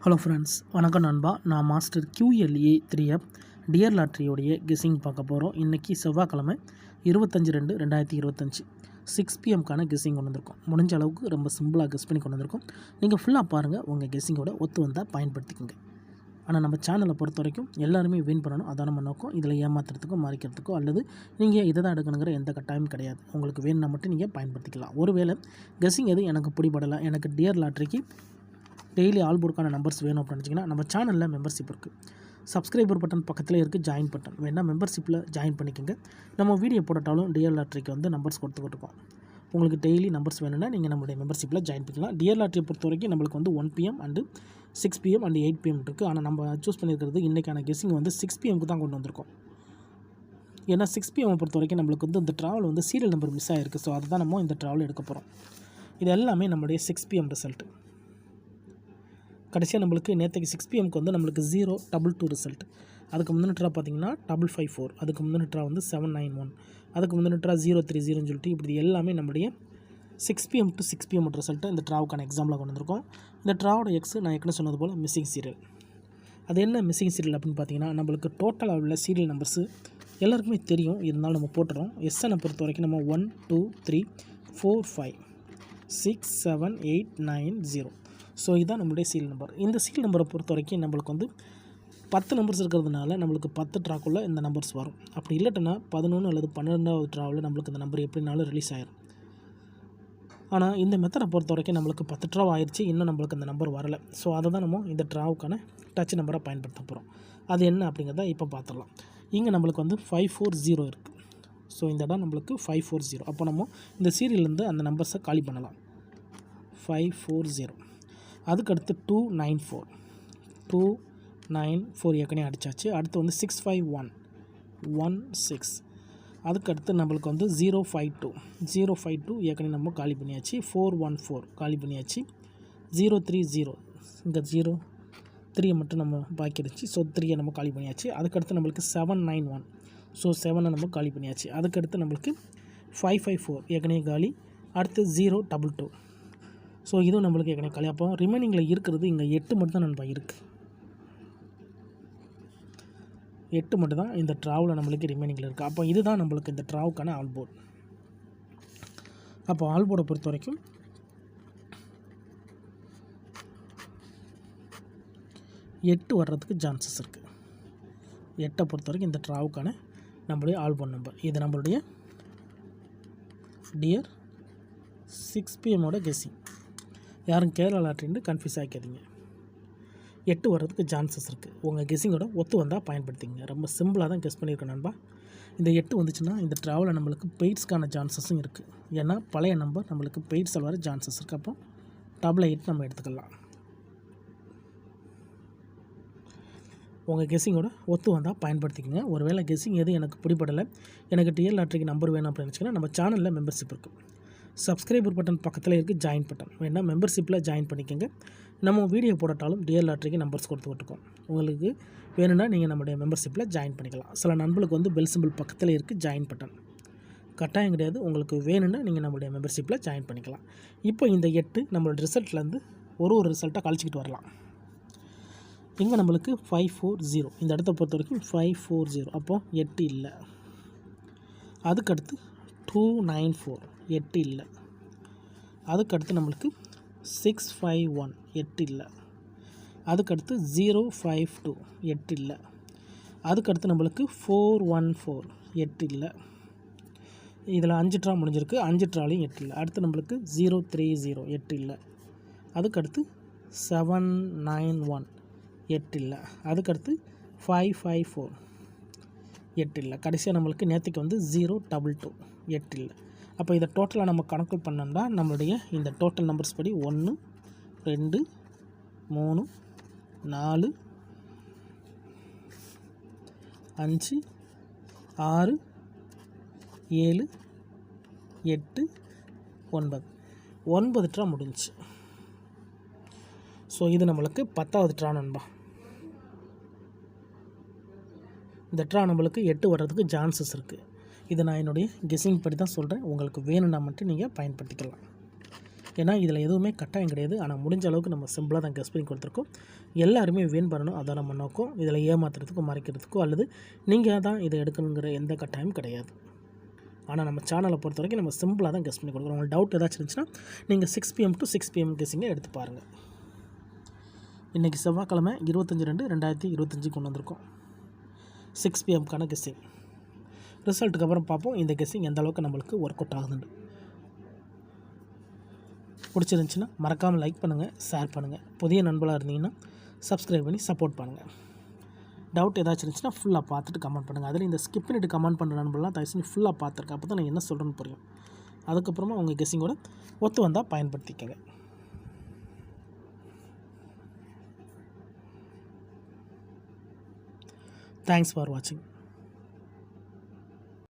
Hello friends, வணக்கம் நண்பா. நான் மாஸ்டர் QLA 3F டியர் லாட்ரியோடைய கெஸ்ஸிங் பார்க்க போகிறோம். இன்றைக்கி செவ்வாய்க்கிழமை 25/2/2025 6 PM கெஸ்ஸிங் கொண்டு வந்திருக்கோம். முடிஞ்ச அளவுக்கு ரொம்ப சிம்பிளாக கெஸ் பண்ணி கொண்டு வந்திருக்கோம். நீங்கள் ஃபுல்லாக பாருங்கள், உங்கள் கெஸ்ஸிங்கோட ஒத்து வந்தால் பயன்படுத்திக்கோங்க. ஆனால் நம்ம சேனலை பொறுத்த வரைக்கும் எல்லாருமே வின் பண்ணணும், அதான் நம்ம நோக்கம். இதில் ஏமாத்துறதுக்கோ மறைக்கிறதுக்கோ அல்லது நீங்கள் இதை தான் எடுக்கணுங்கிற எந்த கட்டாயமும் கிடையாது. உங்களுக்கு வேணும்னா மட்டும் நீங்கள் பயன்படுத்திக்கலாம். ஒருவேளை கெஸ்ஸிங் எது எனக்கு பிடிபடலை, எனக்கு டியர் லாட்ரிக்கு டெய்லி ஆல் போர்டுக்கான நம்பர்ஸ் வேணும் அப்படின்னு நினச்சிங்கன்னா நம்ம சேனலில் மெம்பர்ஷிப் இருக்குது. சப்ஸ்கிரைபர் பட்டன் பக்கத்தில் இருக்குது, ஜாயின் பட்டன் வேணால் மெம்பர்ஷிப்பில் ஜாயின் பண்ணிக்கோங்க. நம்ம வீடியோ போட்டாலும் டியர் லாட்ரிக்கு வந்து நம்பர்ஸ் கொடுத்துக்கிட்டுருக்கோம். உங்களுக்கு டெய்லி நம்பர்ஸ் வேணும்னா நீங்கள் நம்மளுடைய மெம்பர்ஷிப்பில் ஜாயின் பண்ணிக்கலாம். டியர் லாட்ரியை பொறுத்த வரைக்கும் நம்மளுக்கு வந்து 1 PM and 6 PM and 8 PM இருக்குது. ஆனால் நம்ம சூஸ் பண்ணியிருக்கிறது இன்றைக்கான கெஸ்ஸிங் வந்து 6 PMக்கு தான் கொண்டு வந்திருக்கோம். ஏன்னா 6 PM பொறுத்த வரைக்கும் நம்மளுக்கு வந்து இந்த ட்ராவல் வந்து சீரியல் நம்பர் மிஸ் ஆகிருக்கு. ஸோ அதை தான் நம்ம இந்த ட்ராவல் எடுக்க போகிறோம். இது எல்லாமே நம்மளுடைய 6 PM ரிசல்ட்டு. கடைசியாக நம்மளுக்கு நேற்றுக்கு 6 PMக்கு வந்து நம்மளுக்கு 022 ரிசல்ட். அதுக்கு முந்தின ட்ரா பார்த்திங்கன்னா 554, அதுக்கு முந்தின ட்ரா வந்து 791, அதுக்கு முந்தின ட்ரா 030 சொல்லிட்டு இப்படி எல்லாமே நம்மளுடைய 6 PM to 6 PM ரிசல்ட்டை இந்த ட்ராவுக்கான எக்ஸாம்பிளாக கொண்டு வந்திருக்கோம். இந்த ட்ராவோட எக்ஸ் நான் ஏற்கனவே சொன்னது போல் மிஸ்ஸிங் சீரியல். அது என்ன மிஸ்ஸிங் சீரியல் அப்படின்னு பார்த்தீங்கன்னா, நம்மளுக்கு டோட்டலாக உள்ள சீரியல் நம்பர்ஸு எல்லாருக்குமே தெரியும், இருந்தாலும் நம்ம போட்டுறோம். எஸ்ஸனை பொறுத்த வரைக்கும் நம்ம 1 2 3 4 5 6 7 8 9 0. ஸோ இதுதான் நம்மளுடைய சீரியல் நம்பர். இந்த சீரியல் நம்பரை பொறுத்த வரைக்கும் நம்மளுக்கு வந்து 10 நம்பர்ஸ் இருக்கிறதுனால நம்மளுக்கு 10 ட்ராக்குள்ளே இந்த நம்பர்ஸ் வரும். அப்படி இல்லைட்டுனா 11 அல்லது 12வது ட்ராவில் நம்மளுக்கு இந்த நம்பர் எப்படினாலும் ரிலீஸ் ஆகிடும். ஆனால் இந்த மெத்தடை பொறுத்த வரைக்கும் நம்மளுக்கு 10 ட்ராவ் ஆயிடுச்சு, இன்னும் நம்மளுக்கு அந்த நம்பர் வரலை. ஸோ அதை தான் நம்ம இந்த ட்ராவுக்கான டச் நம்பரை பயன்படுத்த போகிறோம். அது என்ன அப்படிங்கிறத இப்போ பார்த்துடலாம். இங்கே நம்மளுக்கு வந்து 540 இருக்குது. ஸோ இந்த இடம் நம்மளுக்கு 540. அப்போ நம்ம இந்த சீரியல்லேருந்து அந்த நம்பர்ஸை காலி பண்ணலாம். 540. அதுக்கடுத்து 294 ஏற்கனவே அடித்தாச்சு. அடுத்து வந்து 651 அதுக்கடுத்து நம்மளுக்கு வந்து 052 ஏற்கனவே நம்ம காலி பண்ணியாச்சு. 414 காலி பண்ணியாச்சு. 030 இந்த 03 மட்டும் நம்ம பாக்கி இருந்துச்சு. ஸோ 3 நம்ம காலி பண்ணியாச்சு. அதுக்கடுத்து நம்மளுக்கு 791, ஸோ 7 நம்ம காலி பண்ணியாச்சு. அதுக்கடுத்து நம்மளுக்கு 554 ஏற்கனவே காலி. அடுத்து 022, ஸோ இதுவும் நம்மளுக்கு ஏற்கனவே காலி. அப்போ ரிமைனிங்கில் இருக்கிறது இங்கே 8 மட்டும் தான் நண்பா இருக்குது. 8 மட்டும் தான் இந்த ட்ராவில் நம்மளுக்கு ரிமைனிங்கில் இருக்குது. அப்போ இதுதான் நம்மளுக்கு இந்த ட்ராவுக்கான ஆல் போர்டு. அப்போ ஆல் போர்டை பொறுத்த வரைக்கும் 8 வர்றதுக்கு சான்சஸ் இருக்குது. 8 பொறுத்த வரைக்கும் இந்த ட்ராவுக்கான நம்மளுடைய ஆல் போர்டு நம்பர். இது நம்மளுடைய டியர் 6 PMோட கெஸ்ஸிங். யாரும் கேரளா லாட்ரின்னு கன்ஃபியூஸ் ஆகிக்காதீங்க. 8 வர்றதுக்கு சான்சஸ் இருக்குது. உங்கள் கெஸ்ஸிங்கோட ஒத்து வந்தால் பயன்படுத்திங்க. ரொம்ப சிம்பிளாக தான் கெஸ் பண்ணியிருக்கேன் நண்பா. இந்த 8 வந்துச்சுன்னா இந்த ட்ராவலில் நம்மளுக்கு பெய்ட்ஸ்க்கான சான்சஸும் இருக்குது. ஏன்னா பழைய நம்பர் நம்மளுக்கு பெய்ட்ஸில் வர சான்சஸ் இருக்குது. அப்போ 8 நம்ம எடுத்துக்கலாம். உங்கள் கெஸ்ஸிங்கோட ஒத்து வந்தால் பயன்படுத்திக்கங்க. ஒருவேளை கெஸ்ஸிங் எது எனக்கு பிடிப்படலை, எனக்கு டியர் லாட்ரிக்கு நம்பர் வேணும் அப்படின்னு நினச்சிங்கன்னா நம்ம சேனலில் மெம்பர்ஷிப் இருக்குது. சப்ஸ்கிரைபர் பட்டன் பக்கத்தில் இருக்குது, ஜாயின் பட்டன் வேணால் மெம்பர்ஷிப்பில் ஜாயின் பண்ணிக்கோங்க. நம்ம வீடியோ போட்டாலும் டியர் லாட்ரிக்கு நம்பர்ஸ் கொடுத்துக்கிட்டுருக்கோம். உங்களுக்கு வேணும்னா நீங்கள் நம்மளுடைய மெம்பர்ஷிப்பில் ஜாயின் பண்ணிக்கலாம். சில நண்பர்களுக்கு வந்து பெல் சிம்பிள் பக்கத்தில் இருக்குது, ஜாயின் பட்டன் கட்டாயம் கிடையாது. உங்களுக்கு வேணும்னா நீங்கள் நம்மளுடைய மெம்பர்ஷிப்பில் ஜாயின் பண்ணிக்கலாம். இப்போ இந்த 8 நம்மளோட ரிசல்ட்லேருந்து ஒரு ரிசல்ட்டாக கழிச்சிக்கிட்டு வரலாம். இங்கே நம்மளுக்கு 540, இந்த இடத்த பொறுத்த வரைக்கும் 540. அப்போது 8 இல்லை. அதுக்கடுத்து 294, 8 இல்லை. அதுக்கடுத்து நம்மளுக்கு 651, 8 இல்லை. அதுக்கடுத்து 052, 8 இல்லை. அதுக்கடுத்து நம்மளுக்கு 414, 8 இல்லை. இதில் 5 ட்ரா முடிஞ்சிருக்கு, 5 ட்ராலையும் 8 இல்லை. அடுத்து நம்மளுக்கு 030, 8 இல்லை. அதுக்கடுத்து 791, 8 இல்லை. அதுக்கடுத்து 554, 8 இல்லை. கடைசியாக நம்மளுக்கு நேற்றுக்கு வந்து 022, 8 இல்லை. அப்போ இதை டோட்டலாக நம்ம கணக்கு பண்ணோம்னா நம்மளுடைய இந்த டோட்டல் நம்பர்ஸ் படி 1 2 3 4 5 6 7 8 9 ட்ரா முடிஞ்சிச்சு. ஸோ இது நம்மளுக்கு 10வது ட்ரா நண்பா. இந்த ட்ரா நம்மளுக்கு 8 வர்றதுக்கு சான்சஸ் இருக்குது. இதை நான் என்னுடைய கெஸ்ஸிங் படி தான் சொல்கிறேன். உங்களுக்கு வேணும்னா மட்டும் நீங்கள் பயன்படுத்திக்கலாம். ஏன்னா இதில் எதுவுமே கட்டாயம் கிடையாது. ஆனால் முடிஞ்ச அளவுக்கு நம்ம சிம்பிளாக தான் கெஸ் பண்ணி கொடுத்துருக்கோம். எல்லாருமே வின் பண்ணணும், அதான் நம்ம நோக்கம். இதில் ஏமாத்துறதுக்கோ மறைக்கிறதுக்கோ அல்லது நீங்கள் தான் இதை எடுக்கணுங்கிற எந்த கட்டாயமும் கிடையாது. ஆனால் நம்ம சேனலை பொறுத்த வரைக்கும் நம்ம சிம்பிளாக தான் கெஸ் பண்ணி கொடுக்குறோம். உங்களுக்கு டவுட் ஏதாச்சும் இருந்துச்சுன்னா நீங்கள் 6 PM to 6 PM கெஸ்ஸிங்கை எடுத்து பாருங்கள். இன்றைக்கி செவ்வாய்க்கிழமை 25/2/2025 கொண்டு வந்திருக்கோம் 6 PMக்கான கெஸ்ஸிங். ரிசல்ட்டுக்கு அப்புறம் பார்ப்போம் இந்த கெஸ்ஸிங் எந்த அளவுக்கு நம்மளுக்கு ஒர்க் அவுட் ஆகுதுன்னு. பிடிச்சிருந்துச்சின்னா மறக்காமல் லைக் பண்ணுங்கள், ஷேர் பண்ணுங்கள். புதிய நண்பர்களாக இருந்தீங்கன்னா சப்ஸ்கிரைப் பண்ணி சப்போர்ட் பண்ணுங்கள். டவுட் ஏதாச்சும் இருந்துச்சுன்னா ஃபுல்லாக பார்த்துட்டு கமெண்ட் பண்ணுங்கள். அதில் இந்த ஸ்கிப் பண்ணிவிட்டு கமெண்ட் பண்ணுற நண்பர்கள்லாம் தயவு செஞ்சு ஃபுல்லாக பார்த்துருக்கேன். அப்போ தான் நான் என்ன சொல்கிறேன்னு புரியும். அதுக்கப்புறமா உங்கள் கெஸ்ஸிங்கோட ஒத்து வந்தால் பயன்படுத்திக்கங்க. தேங்க்ஸ் ஃபார் வாட்சிங்.